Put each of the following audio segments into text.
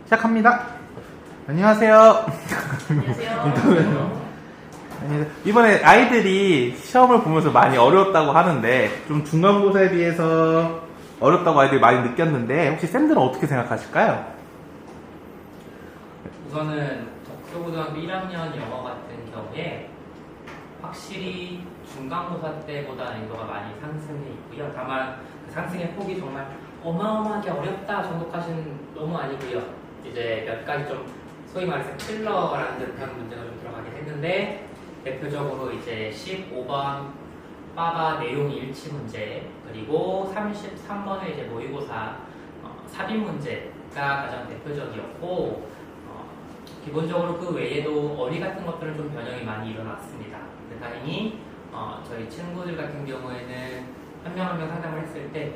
시작합니다. 안녕하세요. 안녕하세요. 이번에 아이들이 시험을 보면서 많이 어려웠다고 하는데 좀 중간고사에 비해서 어렵다고 아이들이 많이 느꼈는데 혹시 쌤들은 어떻게 생각하실까요? 우선은 독서고등학교 1학년 영어 같은 경우에 확실히 중간고사 때보다 난이도가 많이 상승해 있고요. 다만 그 상승의 폭이 정말 어마어마하게 어렵다 정도까지는 너무 아니고요. 이제 몇 가지 좀 소위 말해서 킬러라는 듯한 문제가 좀 들어가긴 했는데 대표적으로 이제 15번 빠바 내용 일치 문제 그리고 33번의 이제 모의고사 삽입 문제가 가장 대표적이었고 기본적으로 그 외에도 어휘 같은 것들은 좀 변형이 많이 일어났습니다. 근데 다행히 저희 친구들 같은 경우에는 한 명 한 명 상담을 했을 때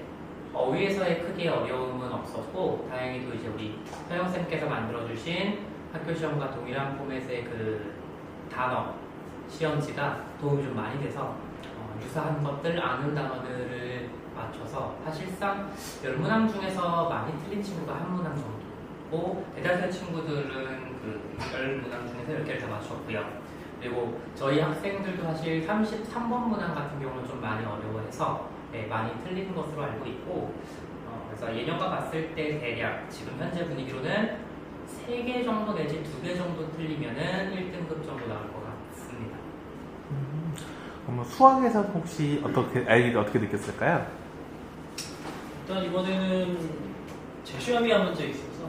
어휘에서의 크게 어려움은 없었고 다행히도 이제 우리 서영쌤께서 만들어주신 학교 시험과 동일한 포맷의 그 단어 시험지가 도움이 좀 많이 돼서 유사한 것들 아는 단어들을 맞춰서 사실상 10문항 중에서 많이 틀린 친구가 한 문항 정도고 대다수의 친구들은 그 10문항 중에서 10개를 다 맞췄고요. 그리고 저희 학생들도 사실 33번 문항 같은 경우는 좀 많이 어려워해서 많이 틀린 것으로 알고 있고 그래서 예년과 봤을 때 대략 지금 현재 분위기로는 3개 정도 내지 2개 정도 틀리면은 1등급 정도 나올 것 같습니다. 그럼 수학에서 혹시 아이들이 어떻게 느꼈을까요? 일단 이번에는 재시험이 한 문제 있어서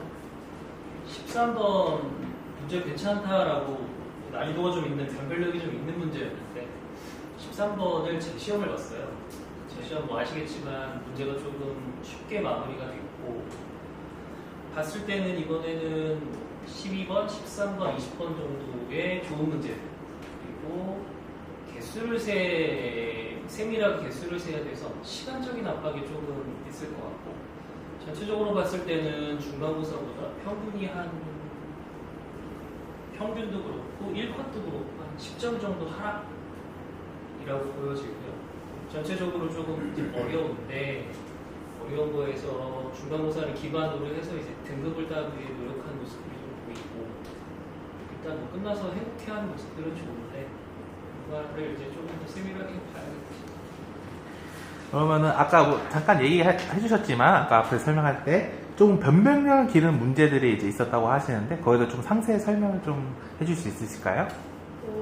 13번 문제 괜찮다라고 난이도가 좀 있는 변별력이 좀 있는 문제였는데 13번을 재시험을 봤어요. 재시험 뭐 아시겠지만 문제가 조금 쉽게 마무리가 됐고 봤을 때는 이번에는 12번, 13번, 20번 정도의 좋은 문제 그리고 세밀하게 개수를 세야 돼서 시간적인 압박이 조금 있을 것 같고 전체적으로 봤을 때는 중간고사보다 평균도 그렇고 1컷도 그렇고 한 10점 정도 하락이라고 보여지고요. 전체적으로 조금 어려운데 어려운 거에서 중간고사를 기반으로 해서 이제 등급을 따기 위해 노력하는 모습들이 좀 보이고 일단 뭐 끝나서 행복해하는 모습들은 좋은데 그거를 이제 조금 더 세밀하게 봐야겠죠. 그러면은 아까 뭐 잠깐 얘기해 주셨지만 아까 앞에 설명할 때 조금 변별력을 기르는 문제들이 이제 있었다고 하시는데 거기서 좀 상세히 설명을 좀 해줄 수 있으실까요?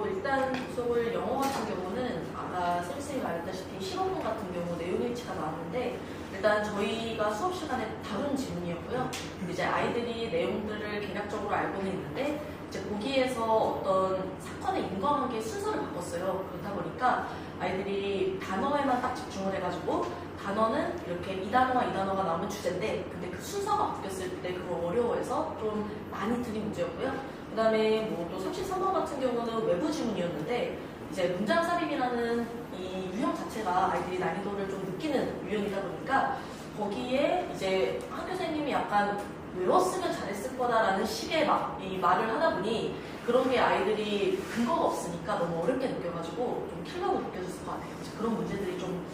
일단 수업을 영어 같은 경우는 아까 선생님이 말했다시피 15분 같은 경우 내용 일치가 나왔는데 일단 저희가 수업 시간에 다룬 질문이었고요. 이제 아이들이 내용들을 개략적으로 알고는 있는데 이제 거기에서 어떤 사건의 인과관계 순서를 바꿨어요. 그렇다 보니까 아이들이 단어에만 딱 집중을 해가지고 단어는 이렇게 이 단어와 이 단어가 나오는 주제인데 근데 그 순서가 바뀌었을 때 그걸 어려워해서 좀 많이 틀린 문제였고요. 그 다음에 뭐 또 33번 같은 경우는 외부 지문이었는데 이제 문장 삽입이라는 이 유형 자체가 아이들이 난이도를 좀 느끼는 유형이다 보니까 거기에 이제 학교 선생님이 약간 외웠으면 잘했을 거다라는 식의 이 말을 하다 보니 그런 게 아이들이 근거가 없으니까 너무 어렵게 느껴가지고 좀 킬러로 느껴졌을 것 같아요. 그런 문제들이 좀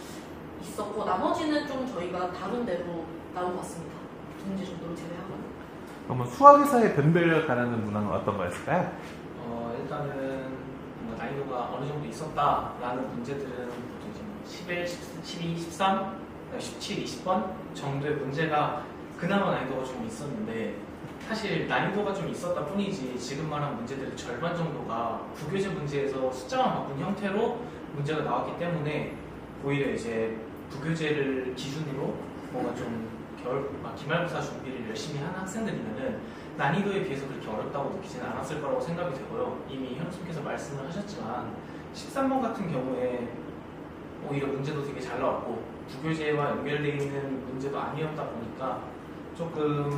있었고 나머지는 좀 저희가 다룬 대로 나온 것 같습니다. 두 문제 정도로 제외하고. 그러면 수학에서의 변별력 가르는 문항은 어떤 거였을까요? 일단은 뭐 난이도가 어느 정도 있었다라는 문제들은 보통 이제 11, 12, 13, 17, 20번 정도의 문제가 그나마 난이도가 좀 있었는데 사실 난이도가 좀 있었다 뿐이지 지금 말한 문제들의 절반 정도가 부교재 문제에서 숫자만 바꾼 형태로 문제가 나왔기 때문에 오히려 이제 부교재를 기준으로 뭔가 좀 기말고사 준비를 열심히 하는 학생들이면은 난이도에 비해서 그렇게 어렵다고 느끼지는 않았을 거라고 생각이 되고요. 이미 현수님께서 말씀을 하셨지만 13번 같은 경우에 오히려 문제도 되게 잘 나왔고 부교재와 연결되어 있는 문제도 아니었다 보니까 조금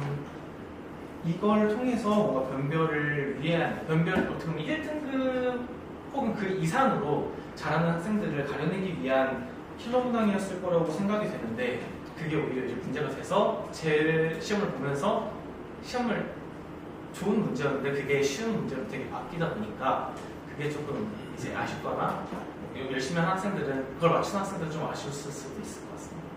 이걸 통해서 뭔가 변별을 위한 어떻게 보면 1등급 혹은 그 이상으로 잘하는 학생들을 가려내기 위한 킬러 문항이었을 거라고 생각이 되는데 그게 오히려 이제 문제가 돼서 제 시험을 보면서 시험을 좋은 문제였는데 그게 쉬운 문제로 되게 바뀌다 보니까 그게 조금 이제 아쉽거나 열심히 하는 학생들은 그걸 맞춘 학생들은 좀 아쉬웠을 수도 있을 것 같습니다.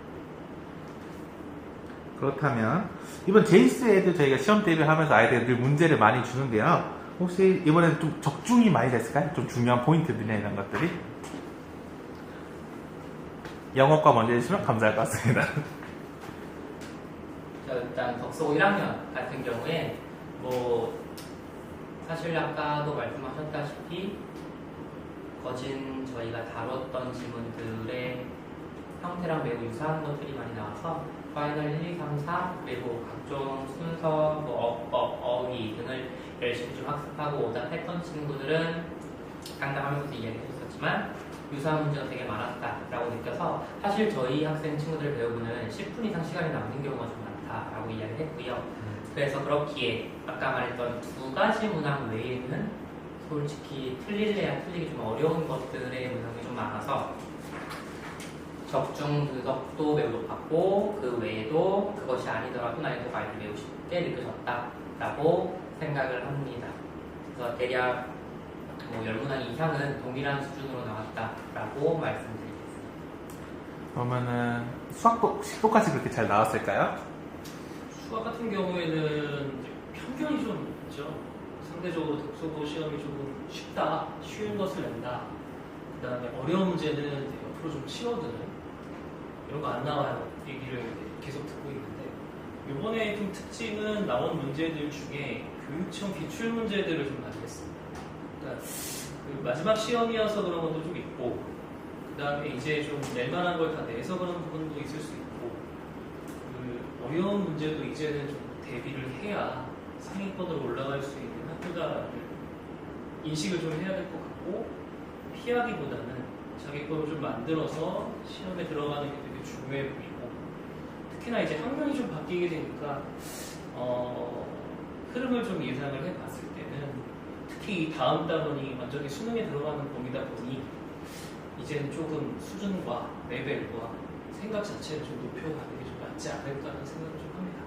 그렇다면 이번 제이스에도 저희가 시험 대비를 하면서 아이들이 늘 문제를 많이 주는데요. 혹시 이번에는 좀 적중이 많이 됐을까요? 좀 중요한 포인트들이나 이런 것들이? 영어과 먼저 해주시면 감사할 것 같습니다. 일단 덕소 1학년 같은 경우에 뭐 사실 아까도 말씀하셨다시피 거진 저희가 다뤘던 지문들의 형태랑 매우 유사한 것들이 많이 나와서 파이널 1, 2, 3, 4 그리고 각종 순서, 뭐 어휘 등을 열심히 좀 학습하고 오답했던 친구들은 상담하면서 이야기해줬었지만 유사한 문제가 되게 많았다라고 느껴서 사실 저희 학생 친구들 배우고는 10분 이상 시간이 남는 경우가 좀 많다라고 이야기를 했고요. 그래서 그렇기에 아까 말했던 두 가지 문항 외에는 솔직히 틀릴래야 틀리기 좀 어려운 것들의 문항이 좀 많아서 적중 분석도 매우 높았고 그 외에도 그것이 아니더라도 난이도가 아이들 매우 쉽게 느껴졌다라고 생각을 합니다. 그래서 대략 뭐 10문항 이상은 동일한 수준으로 나왔다라고 말씀드리겠습니다. 그러면은 수학도 똑같이 그렇게 잘 나왔을까요? 수학 같은 경우에는 편견이 좀 있죠. 상대적으로 독서고 시험이 조금 쉽다, 쉬운 것을 낸다. 그 다음에 어려운 문제는 옆으로 좀 치워두는 이런 거 안 나와요. 얘기를 계속 듣고 있는데 이번에 좀 특징은 나온 문제들 중에 교육청 기출 문제들을 좀 가지겠습니다. 그러니까 그 마지막 시험이어서 그런 것도 좀 있고 그 다음에 이제 좀 낼만한 걸 다 내서 그런 부분도 있을 수 있고 그 어려운 문제도 이제는 좀 대비를 해야 상위권으로 올라갈 수 있는 학교다를 인식을 좀 해야 될 것 같고 피하기보다는 자기 거를 좀 만들어서 시험에 들어가는 게 되게 중요해 보이고 특히나 이제 학년이 좀 바뀌게 되니까 흐름을 좀 예상을 해봤을 때는 특히 다음 달원이 완전히 수능에 들어가는 봄이다 보니 이제는 조금 수준과 레벨과 생각 자체를 좀 높여가는 게 좀 낫지 않을까라는 생각을 좀 합니다.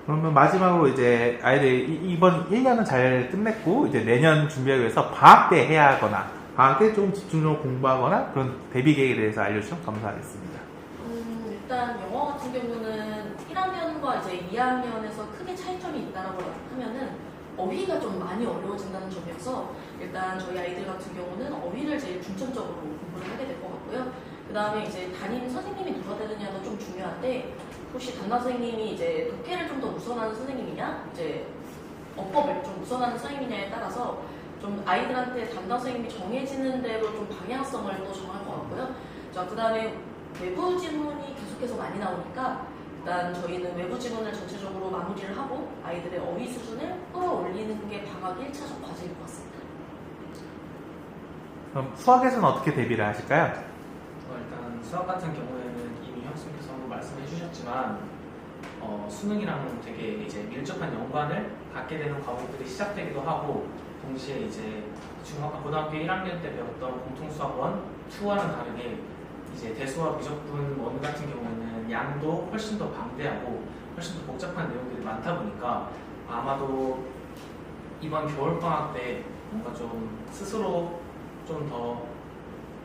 그러면 마지막으로 이제 아이들이 이번 1년은 잘 끝냈고 이제 내년 준비하기 위해서 방학 때 해야 하거나 방학 때 좀 집중적으로 공부하거나 그런 대비 계획에 대해서 알려주시면 감사하겠습니다. 일단 영어 같은 경우는 1학년과 이제 2학년에서 크게 차이점이 있다라고 하면은 어휘가 좀 많이 어려워진다는 점이어서 일단 저희 아이들 같은 경우는 어휘를 제일 중점적으로 공부를 하게 될 것 같고요. 그 다음에 이제 담임 선생님이 누가 되느냐도 좀 중요한데 혹시 담당 선생님이 이제 독해를 좀 더 우선하는 선생님이냐, 이제 어법을 좀 우선하는 선생님이냐에 따라서 좀 아이들한테 담당 선생님이 정해지는 대로 좀 방향성을 또 정할 것 같고요. 자, 그 다음에 외부 지문이 계속해서 많이 나오니까 일단 저희는 외부 지문을 전체적으로 마무리를 하고 아이들의 어휘 수준을 끌어올리는 게 방학 1차적 과제일 것 같습니다. 그럼 수학에서는 어떻게 대비를 하실까요? 일단 수학 같은 경우에는 이미 형수님께서 한번 말씀해 주셨지만 수능이랑 되게 이제 밀접한 연관을 갖게 되는 과목들이 시작되기도 하고 동시에 이제 중학교, 고등학교 1학년 때 배웠던 공통수학원 2와는 다르게 이제 대수와 미적분 원 같은 경우에는 양도 훨씬 더 방대하고 훨씬 더 복잡한 내용들이 많다 보니까 아마도 이번 겨울방학 때 뭔가 좀 스스로 좀 더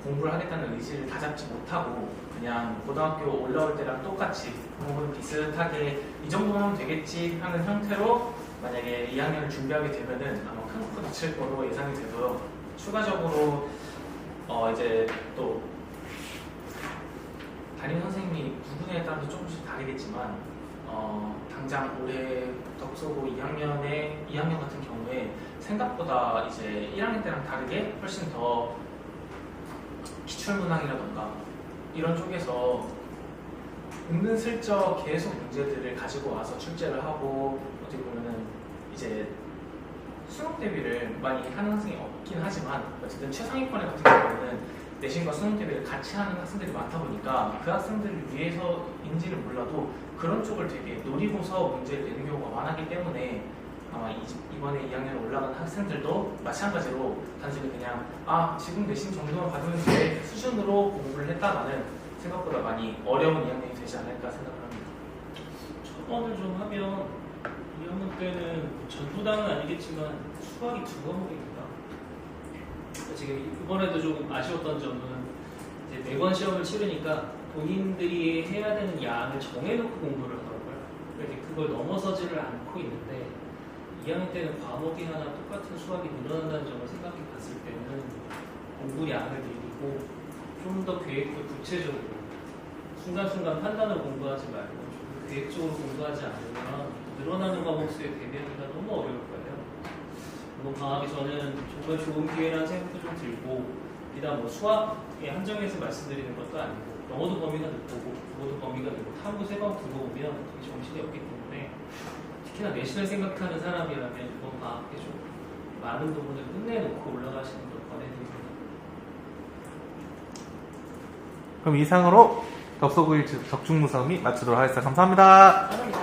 공부를 하겠다는 의지를 다잡지 못하고 그냥 고등학교 올라올 때랑 똑같이 공부는 비슷하게 이 정도만 하면 되겠지 하는 형태로 만약에 2학년을 준비하게 되면은 아마 큰 코 다칠 거로 예상이 되고요. 추가적으로 이제 또 담임 선생님이 누구냐에 따라서 조금씩 다르겠지만 당장 올해 덕소고 2학년 같은 경우에 생각보다 이제 1학년 때랑 다르게 훨씬 더 기출문항이라던가 이런 쪽에서 은근슬쩍 계속 문제들을 가지고 와서 출제를 하고 어떻게 보면은 이제 수능 대비를 많이 하는 학생이 없긴 하지만 어쨌든 최상위권의 같은 경우는 내신과 수능 대비를 같이 하는 학생들이 많다 보니까 그 학생들을 위해서인지는 몰라도 그런 쪽을 되게 노리고서 문제를 내는 경우가 많았기 때문에 아마 이번에 2학년 올라간 학생들도 마찬가지로 단순히 그냥 지금 내신 정도만 받으면 돼 수준으로 공부를 했다가는 생각보다 많이 어려운 2학년이 되지 않을까 생각을 합니다. 첨언을 좀 하면 2학년 때는 전부 다는 아니겠지만 수학이 2과목입니다. 지금 이번에도 조금 아쉬웠던 점은 이제 매번 시험을 치르니까 본인들이 해야 되는 양을 정해놓고 공부를 하더라고요. 그래서 이제 그걸 넘어서지를 않고 있는데 2학년 때는 과목이 하나 똑같은 수학이 늘어난다는 점을 생각해 봤을 때는 공부량을 늘리고 좀 더 계획도 구체적으로 순간순간 판단으로 공부하지 말고 좀 계획적으로 공부하지 않으면 늘어나는 과목 수의 대비하기가 너무 어려울 거예요. 이번 방학에 저는 정말 좋은 기회라는 생각도 좀 들고 비단 뭐 수학에 한정해서 말씀드리는 것도 아니고 영어도 범위가 넓고 국어도 범위가 넓고 탐구 세 과목 들어오면 되게 정신이 없기 때문에 특히나 내신을 생각하는 사람이라면 이번 방학에 좀 많은 부분을 끝내놓고 올라가시는 걸 권해드립니다. 그럼 이상으로 덕소구일 적중무서움이 마치도록 하겠습니다. 감사합니다. 감사합니다.